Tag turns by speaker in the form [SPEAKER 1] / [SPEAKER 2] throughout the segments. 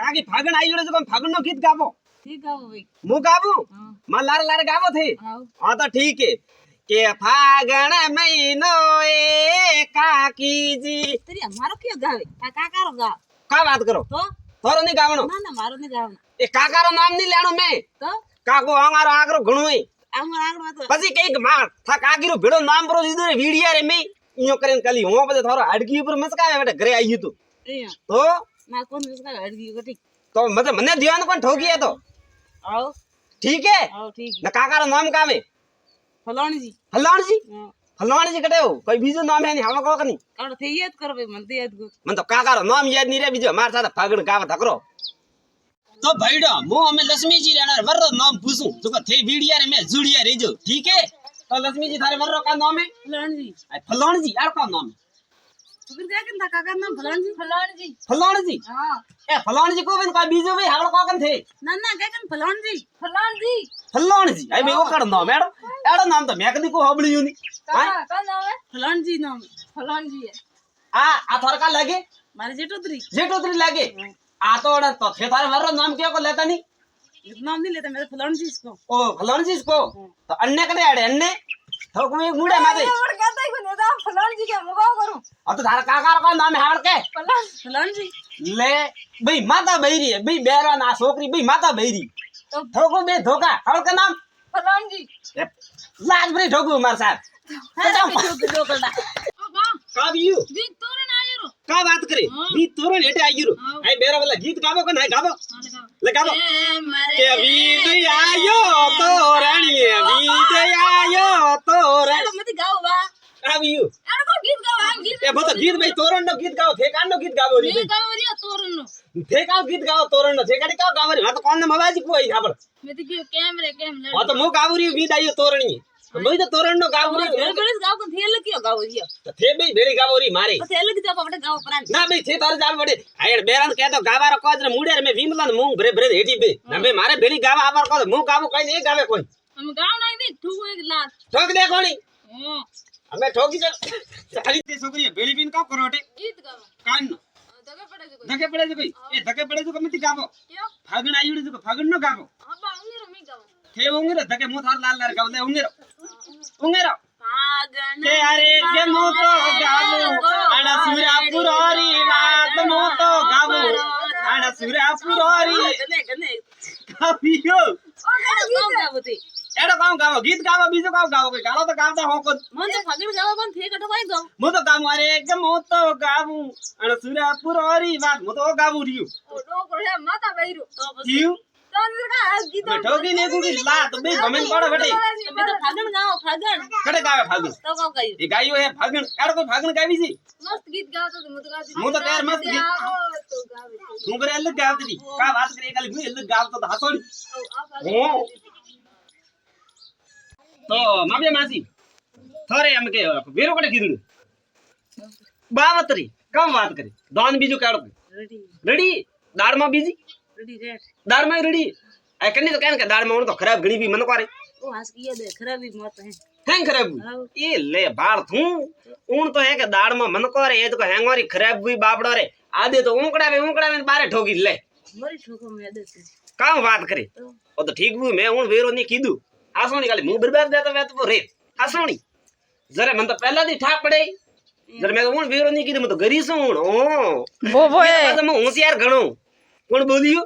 [SPEAKER 1] કાકી ફાગણ આવી જોડે તો ફાગણ નો ગીત ગાવો
[SPEAKER 2] ठीक गाओ भाई
[SPEAKER 1] હું ગાવું માં લાર લાર ગાવો થે હા તો ઠીક है કે ફાગણ મહિનો એ કાકીજી
[SPEAKER 2] तेरी हमारो क्यों गावे काकारो गा
[SPEAKER 1] કા વાત કરો
[SPEAKER 2] तो
[SPEAKER 1] થોરો ની ગાવણો
[SPEAKER 2] ना ना मारो नहीं गावना
[SPEAKER 1] એ કાકારો નામ ની લેણો મે
[SPEAKER 2] तो
[SPEAKER 1] કાકો અમારો આગરો ઘણો હે
[SPEAKER 2] हमारा आगरा तो
[SPEAKER 1] પછી કઈક માં થા કાકીરો ભેડો નામ પર દીધો રે વીડિયા રે મે ઈયો કરીને કલી હું પછી થોરો હડકી ઉપર મસકાવે બેટા ઘરે આવી તું
[SPEAKER 2] ए
[SPEAKER 1] તો
[SPEAKER 2] ना कौन इसका हड़गी को ठीक
[SPEAKER 1] તો મને ધ્યાન કોણ ઠોકી તો
[SPEAKER 2] आओ
[SPEAKER 1] ठीक है
[SPEAKER 2] आओ ठीक
[SPEAKER 1] ना काकारो नाम कावे
[SPEAKER 2] फलानी जी
[SPEAKER 1] फलाणी जी कटे कोई बीजो नाम है नहीं हम को नहीं
[SPEAKER 2] काड़ थे याद करो भाई मन याद को
[SPEAKER 1] मन तो काकारो नाम याद नहीं रे बीजो मार साथ फागण गाव धकरो तो भाईडा मो हमें लक्ष्मी जी रे वर्रो नाम पूछूं जो थे वीडिया रे मैं जुड़िया रेजो ठीक है तो लक्ष्मी जी थारे वर्रो का नाम है फलाणी जी यार का नाम
[SPEAKER 2] तो फिर क्या कहता काका नाम फलानी जी
[SPEAKER 1] फलाणी जी
[SPEAKER 2] हां
[SPEAKER 1] ए फलाणी जी को बन का बीजो भाई हावड़ को कन थे
[SPEAKER 2] ना ना क्या कहन फलानी जी
[SPEAKER 1] फलाणी जी आई बे ओ का नाम एड़ो नाम तो मैं कदी को हबलियो नहीं
[SPEAKER 2] का नाम है फलानी जी है
[SPEAKER 1] आ थोर का लगे
[SPEAKER 2] मारे
[SPEAKER 1] जेठोतरी लगे आ तो थे थारे वर्रो नाम क्या को लेता नहीं
[SPEAKER 2] नाम नहीं लेता मेरे फलानी जी इसको
[SPEAKER 1] ओ फलाणी जी इसको तो अन्य कटे आड़े अन्य तो कोई एक मुड़े मादे
[SPEAKER 2] और कहता है ने नाम फलानी जी के मुगाव करूं
[SPEAKER 1] अब तो थारा काका का नाम है हावड़ के
[SPEAKER 2] फलानी जी
[SPEAKER 1] ले भाई माता बहिरी है भाई बेरा ना छोकरी भाई माता बहिरी
[SPEAKER 2] तो
[SPEAKER 1] ठोको बे धोखा हावड़ का नाम
[SPEAKER 2] फलानी जी
[SPEAKER 1] लाज भरी ठोकू मार साथ
[SPEAKER 2] दो करना
[SPEAKER 1] का बियू
[SPEAKER 2] गीत तोरण आयो
[SPEAKER 1] का बात करे गीत तोरण हेटे आयो आई बेरा वाला गीत गावो को नहीं गावो ले गावो के वीद आयो तोरणिए वीद आयो तोरण
[SPEAKER 2] मत गाओ बा
[SPEAKER 1] का बियू
[SPEAKER 2] अरे को गीत गाओ हम गीत
[SPEAKER 1] ए बतो गीत भाई तोरण नो गीत गाओ थे कान नो गीत गावो री
[SPEAKER 2] गीत गाओ रे तोरण नो
[SPEAKER 1] थे का गीत गाओ तोरण नो थे काडी का गावो री हां तो कोन ने मवाजी को आई हाबर
[SPEAKER 2] मैं तो क्यों कैमरे ले
[SPEAKER 1] हां तो मो गावो री वीद आयो तोरणी मैं तो तोरण नो गावो री
[SPEAKER 2] गड़गड़ गाओ को थेल क्यों गाओ री
[SPEAKER 1] तो थे भाई भेड़ी गावो री मारे
[SPEAKER 2] तो थेल की जब अपने गाओ प्राण
[SPEAKER 1] ना भाई थे तार जाव बड़े आयर बेरान कहतो गावारो कोज रे मुड़े रे मैं विमलन मूंग भरे भरे हेटी पे ना बे मारे भेड़ी गावा आवर को मु गावो कोई नहीं गावे कोई
[SPEAKER 2] हम गाओ नहीं दे ठुको एक लात
[SPEAKER 1] ठोक दे कोनी
[SPEAKER 2] हां
[SPEAKER 1] हमें ठोकी चल सारी ते छोकरी भेड़ी बिन का करोटे
[SPEAKER 2] गीत गाओ
[SPEAKER 1] कान धके पड़े जो कोई ए धके पड़े जो कमिति गावो
[SPEAKER 2] क्यों
[SPEAKER 1] फागण आयुड़ी जो फागण नो गावो
[SPEAKER 2] अब्बा उंगेरो मी गाओ
[SPEAKER 1] थे उंगेरो धके मु थार लाल लाल गावले उंगेरो
[SPEAKER 2] फागण
[SPEAKER 1] के अरे के मु तो गावो आड़ा सुरापुर हरी बात मु तो गावो आड़ा सुरापुर हरी
[SPEAKER 2] गने
[SPEAKER 1] गावियो
[SPEAKER 2] ओ गाओ गावते
[SPEAKER 1] एडो काम गावो गीत गावो बीजो काम गावो कोई गालो तो गावता हो को
[SPEAKER 2] मन तो फागण गाओ पण थे कटो भाई गाओ
[SPEAKER 1] मु तो काम अरे के मु तो गावो आड़ा सुरापुर हरी बात मु तो गावो रियो
[SPEAKER 2] ओ डोको है माता बैरो तो बस
[SPEAKER 1] क्यों
[SPEAKER 2] तंदर का गीत
[SPEAKER 1] ठोकी ने गुगी ला तो बे गमेन पड़ो बेटी
[SPEAKER 2] मैं तो फागण गाओ फागण
[SPEAKER 1] कड़े गावे फागण
[SPEAKER 2] तो गाओ गायो
[SPEAKER 1] ये गायो है फागण एडो कोई फागण गावी सी
[SPEAKER 2] मस्त गीत गाओ तो मु तो गाती
[SPEAKER 1] मु तो यार मस्त गीत
[SPEAKER 2] तो गावे
[SPEAKER 1] तू करे अलग गावती का बात करे खाली मु अलग गावतो तो हसोड़ी हो तो माबे मासी थारे हम के वीरो कटे कीधुं बावतरी कम बात करे दोन बीजू काढो
[SPEAKER 2] रेडी
[SPEAKER 1] रेडी दाड़ में बीजी
[SPEAKER 2] रेडी रेड
[SPEAKER 1] दाड़ में रेडी आई कन्नी तो कहन के दाड़ में उन तो खराब गणी भी मन को रे
[SPEAKER 2] ओ हंस किया दे खराबी मत है
[SPEAKER 1] हैंग खराब ये ले बाड़ थू उन तो है के दाड़ में मन को रे ये तो हैंगोरी खराब भी बापड़ो रे आदे तो उंकड़ा में बारे ठोकी ले
[SPEAKER 2] मरी ठोको में दे से
[SPEAKER 1] काम बात करे ओ तो ठीक भी मैं उन वीरो ने कीधु आसोनी खाली मुंह बर्बाद देता वे तो रे आसोनी जरे मन तो पहला दी ठा पड़े जरे मैं तो उन वीरो ने कीधु मैं तो गरी सु ओ
[SPEAKER 3] वो है
[SPEAKER 1] मैं होशियार घणो कौन बोलियो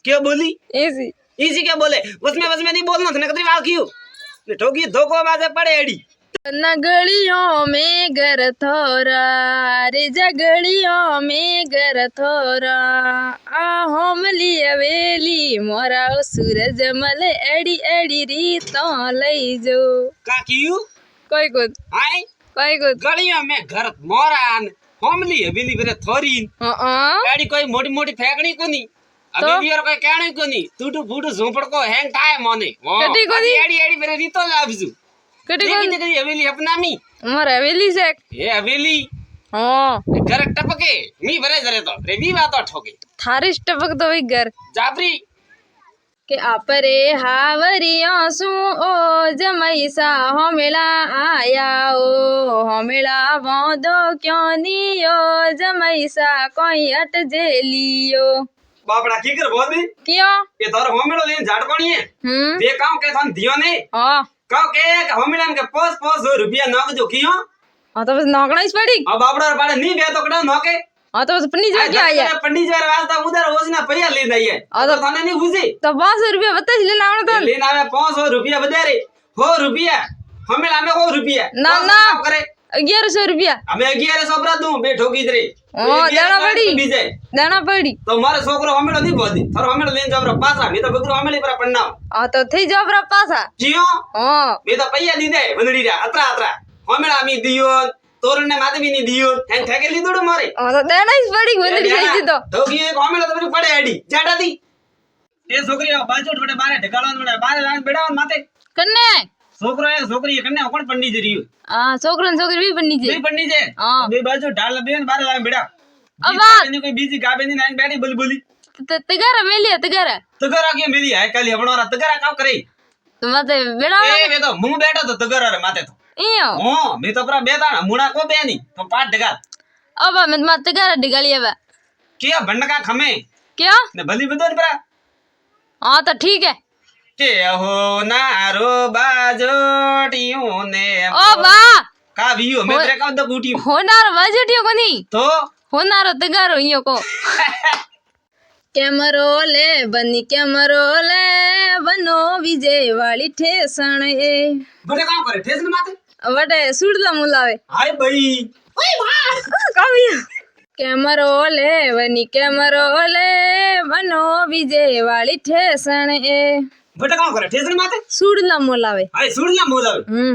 [SPEAKER 1] क्या बोली इसी क्या बोले उसमें नहीं बोलना था कतरी वाल क्यों ने ठोकी धोखो बाजे पड़े एड़ी
[SPEAKER 3] नगड़ियों में घर थोरा रे जगड़ियों में घर थोरा आ होमली हवेली मोरा सूरज मल एड़ी एड़ी रीतो लई जो
[SPEAKER 1] का क्यों
[SPEAKER 3] कोई कुछ
[SPEAKER 1] हाय
[SPEAKER 3] कोई कुछ
[SPEAKER 1] गलियों में घर मोरान होमली हवेली बरे थोरी एड़ी कोई मोटी मोटी फेंकनी कोनी अबे भी और कोई कहणी कोनी टूटू फूटू झोपड़ को हैंग थाए मोने
[SPEAKER 3] कटी कोनी
[SPEAKER 1] एड़ी एड़ी बरे रीतो लावजू
[SPEAKER 3] कटी
[SPEAKER 1] कोनी कदी हवेली अपना मी
[SPEAKER 3] मोर हवेली से
[SPEAKER 1] ये हवेली
[SPEAKER 3] हां
[SPEAKER 1] घर टपके मी भरे जरे तो रे वी बात ठोके
[SPEAKER 3] थारी टपक तो वही घर
[SPEAKER 1] जाबरी
[SPEAKER 3] के आपरे हावरियों सु ओ जमैसा होमेला आया ओ होमेला बोदो क्यों नियो जमैसा कोई अट जेलियो
[SPEAKER 1] बापड़ा की कर बोल दी
[SPEAKER 3] क्यों
[SPEAKER 1] ये तोर होमेड़ो लेन झाड़कोणी है
[SPEAKER 3] हम्म
[SPEAKER 1] ये काऊ के थान दियो ने
[SPEAKER 3] हाँ
[SPEAKER 1] काऊ के होमेड़ा में के 500 रुपया नोक जो कियो
[SPEAKER 3] हाँ तो बस नौकड़ा ही पड़ी
[SPEAKER 1] अब बापड़ा बाड़े नहीं बे तो कड़ा नोके
[SPEAKER 3] हाँ तो बस पन्नी जा क्या आया
[SPEAKER 1] पंडित जी वास्ता उधर ओजना पैया ले दई है तो थाने नहीं हुजी
[SPEAKER 3] तो 500 रुपया बता लेना आवड़ा तो
[SPEAKER 1] लेन आवे 500 रुपया बजारे हो रुपया होमेड़ा में हो रुपया
[SPEAKER 3] ना ना
[SPEAKER 1] करे
[SPEAKER 3] 1100 रुपया
[SPEAKER 1] हमें 1100 बरा दूं बेठो की रे
[SPEAKER 3] हाँ देना पड़ी
[SPEAKER 1] बीजे
[SPEAKER 3] देना पड़ी
[SPEAKER 1] तो मारे छोकरो होमेड़ो नहीं बोदी थारो होमेड़ो लेन जाबरा पासा मैं तो बकरो होमेड़ी पर पन्ना
[SPEAKER 3] हाँ तो थी जाओ बरा पासा
[SPEAKER 1] जियो
[SPEAKER 3] हाँ
[SPEAKER 1] मैं तो पैया दी दे बंदड़ी रा अतरा अतरा होमेड़ा मी दियो तोरण ने माते भी नहीं दियो हैं ठेके ली दोड़ मारे
[SPEAKER 3] हाँ तो देना ही पड़ी बंदड़ी चाहिए तो
[SPEAKER 1] धोगी एक होमेड़ो तो पड़े आडी जाटा दी ए छोकरी बाजोट बड़े बारे ढकाळन बड़े बारे लान बेडावन माते
[SPEAKER 3] कन्ने
[SPEAKER 1] छोकरो है छोकरी कन्ने कोण पंडी जरी
[SPEAKER 3] हाँ छोकरा ने छोकरी भी बननी
[SPEAKER 1] नहीं
[SPEAKER 3] चाहिए
[SPEAKER 1] पंडी जे
[SPEAKER 3] हाँ
[SPEAKER 1] बे बाजू ढाल बेन बारे लान बेडा
[SPEAKER 3] अब बात
[SPEAKER 1] कोई बीजी गाबे नहीं नाइन बैठी बोली बोली
[SPEAKER 3] तगारा मेलिया तगारा
[SPEAKER 1] तगरा के मेरी है कल हवणोरा तगरा काव करे
[SPEAKER 3] तो मते बेड़ा
[SPEAKER 1] ए मैं तो मुंह बैठा तो तगरा रे माते तो
[SPEAKER 3] इयो
[SPEAKER 1] हां मैं तो अपना बेटा मुड़ा को बेनी तो पाट ढगा
[SPEAKER 3] अब मैं मत तगारा डिगालिया बा
[SPEAKER 1] क्या भंडका खमे
[SPEAKER 3] क्या
[SPEAKER 1] ने भली बदन परा
[SPEAKER 3] हाँ तो ठीक है
[SPEAKER 1] के हो नारो बाजोटियो ने
[SPEAKER 3] ओ बा
[SPEAKER 1] का बियो मैं तेरे का द बूटी
[SPEAKER 3] होनार बजटियो कोनी
[SPEAKER 1] तो
[SPEAKER 3] होनारो तगारो इयो को कैमरो ले बनी कैमरो ले बनो विजय वाली ठेसण ए
[SPEAKER 1] बड़े काम करे ठेस न माते
[SPEAKER 3] वटे सुड़ला मुलावे
[SPEAKER 1] हाय भाई
[SPEAKER 3] ओए मां कभी कैमरो ले बनी कैमरो ले बनो विजय वाली ठेसण ए
[SPEAKER 1] बड़े काम करे ठेस न माते
[SPEAKER 3] सुड़ला मुलावे
[SPEAKER 1] हाय सुड़ला मोलावे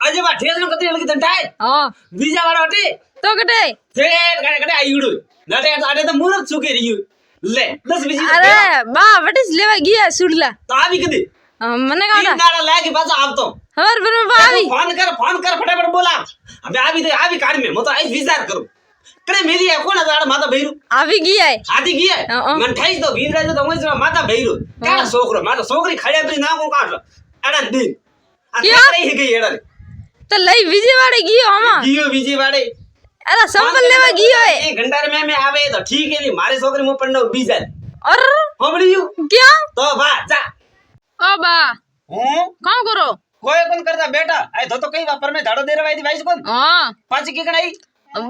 [SPEAKER 1] अजे बा ठेस न कतरी लगी तंटाए
[SPEAKER 3] हां
[SPEAKER 1] बीजा वाला हटे
[SPEAKER 3] तो कटे
[SPEAKER 1] ठेस कटे कटे आईडू नटे आडे तो मुरत सुके रियो ले 10 बीजी
[SPEAKER 3] अरे बा वटिस लेवा गया सुड़ला
[SPEAKER 1] ता भी कदे
[SPEAKER 3] मने
[SPEAKER 1] तीन
[SPEAKER 3] काटा
[SPEAKER 1] दाड़ा लागे पास आप तो
[SPEAKER 3] हमार पर में बावी
[SPEAKER 1] फोन कर फटाफट बोला अबे आवी कार में मैं तो आई विचार करूं करे मेरी है कोण दाड़ा माता भैरू
[SPEAKER 3] आवी गया है
[SPEAKER 1] आदि की है मन ठाई तो वीर राज तो मैं माता भैरू काड़ा सोकरो माता सोकरी खड़े अपनी ना को काट एड़ा दिन आ करे ही गई एड़ा
[SPEAKER 3] तो लई विजयवाड़े गयो हमा
[SPEAKER 1] गियो विजयवाड़े
[SPEAKER 3] अरे संबल लेवा गयो है
[SPEAKER 1] 1 घंटा में आवे तो ठीक है नी मारे सोकरी मु पंडो बीजा
[SPEAKER 3] और
[SPEAKER 1] होबड़ियो
[SPEAKER 3] क्या
[SPEAKER 1] तो बा जा
[SPEAKER 3] ओ बा
[SPEAKER 1] हूं
[SPEAKER 3] काम करो
[SPEAKER 1] कोई कौन करता बेटा आई तो कई वापर में झाड़ो दे रवाई दी भाई कौन
[SPEAKER 3] हां
[SPEAKER 1] पांच की कणाई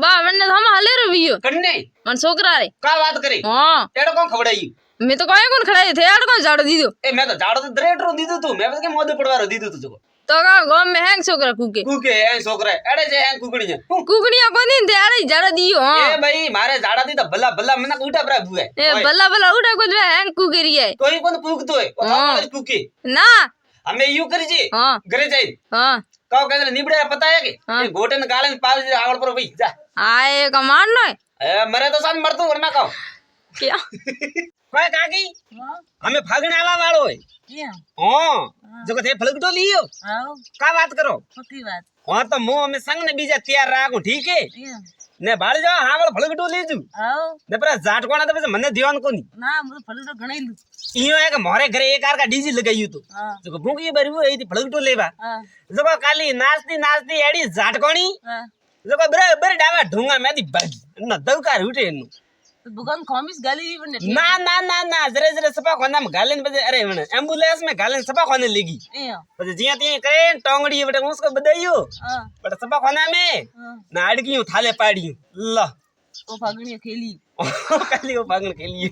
[SPEAKER 3] बा वने हम हले रवियो
[SPEAKER 1] कन्ने
[SPEAKER 3] मन छोकरा रे
[SPEAKER 1] का बात करे
[SPEAKER 3] हां
[SPEAKER 1] एड़ो कौन खबड़ाई
[SPEAKER 3] मैं तो कोई कोन खड़ाई थे आड़ कोन झाड़ दी दो
[SPEAKER 1] ए मैं तो झाड़ो तो दरेटरो दी तू मैं बस के मोदे पड़वारो दी तू तुझको
[SPEAKER 3] तो का गांव में हैंग छोकरा कुके
[SPEAKER 1] कुके है छोकरा एड़े जे है कुकड़ी है
[SPEAKER 3] कुकड़िया कोनी दे आड़े झाड़ दियो हां
[SPEAKER 1] ए भाई मारे झाड़ा दी तो भला भला मना उठा प्रभु है
[SPEAKER 3] ए बल्ला बल्ला उठा को जो हैंग कुकेरी है
[SPEAKER 1] कोई कौन पूगतो है और कुके
[SPEAKER 3] ना
[SPEAKER 1] हमें यू कर जी
[SPEAKER 3] हां
[SPEAKER 1] घरे जाई
[SPEAKER 3] हां
[SPEAKER 1] काओ कहले निबड़े पता है कि ये गोटे न गाले में पाल दे आवड़ पर भाई जा
[SPEAKER 3] आए कमान न
[SPEAKER 1] ए मरे तो सान मरतू वरना काओ
[SPEAKER 3] क्या
[SPEAKER 1] कोई काकी हमें फागने आला वालो है
[SPEAKER 2] क्या
[SPEAKER 1] हां जको थे फलगटो लियो
[SPEAKER 2] आओ
[SPEAKER 1] का बात करो
[SPEAKER 2] पक्की बात
[SPEAKER 1] हां तो मुंह में संग ने बीजा तैयार राखो ठीक है ने बाड़ जाओ हावड़ फलगटो लेजू
[SPEAKER 2] आओ
[SPEAKER 1] ने पर जाट कोना तो बस मने ध्यान कोनी
[SPEAKER 2] ना मुझे फल तो घणे लू
[SPEAKER 1] इयो है कि मोरे घरे एक कार का डीजी लगाइयो तो
[SPEAKER 2] हां
[SPEAKER 1] जको भूंगी बरबो एती फलगटो लेवा
[SPEAKER 2] हां
[SPEAKER 1] जको काली नाचती एड़ी जाट कोनी
[SPEAKER 2] हां
[SPEAKER 1] जको बराबर डावा ढूंगा मेदी भागी न दवकार उठे नु
[SPEAKER 2] तो दुकान खॉमिस गाली भी बने
[SPEAKER 1] ना ना ना ना जरे जरे सपा खाना में गालन बजे अरे मन एम्बुलेंस में गालन सपा खाने लगी
[SPEAKER 2] ए
[SPEAKER 1] बजे जिया तिया करे टोंगड़ी बटे उसको बदाइयो
[SPEAKER 2] हां
[SPEAKER 1] बटे सपा खाना में ना अड़कियो थाले पाड़ियो ल
[SPEAKER 2] ओ फागणी खेली
[SPEAKER 1] काली वो पागल खेलियो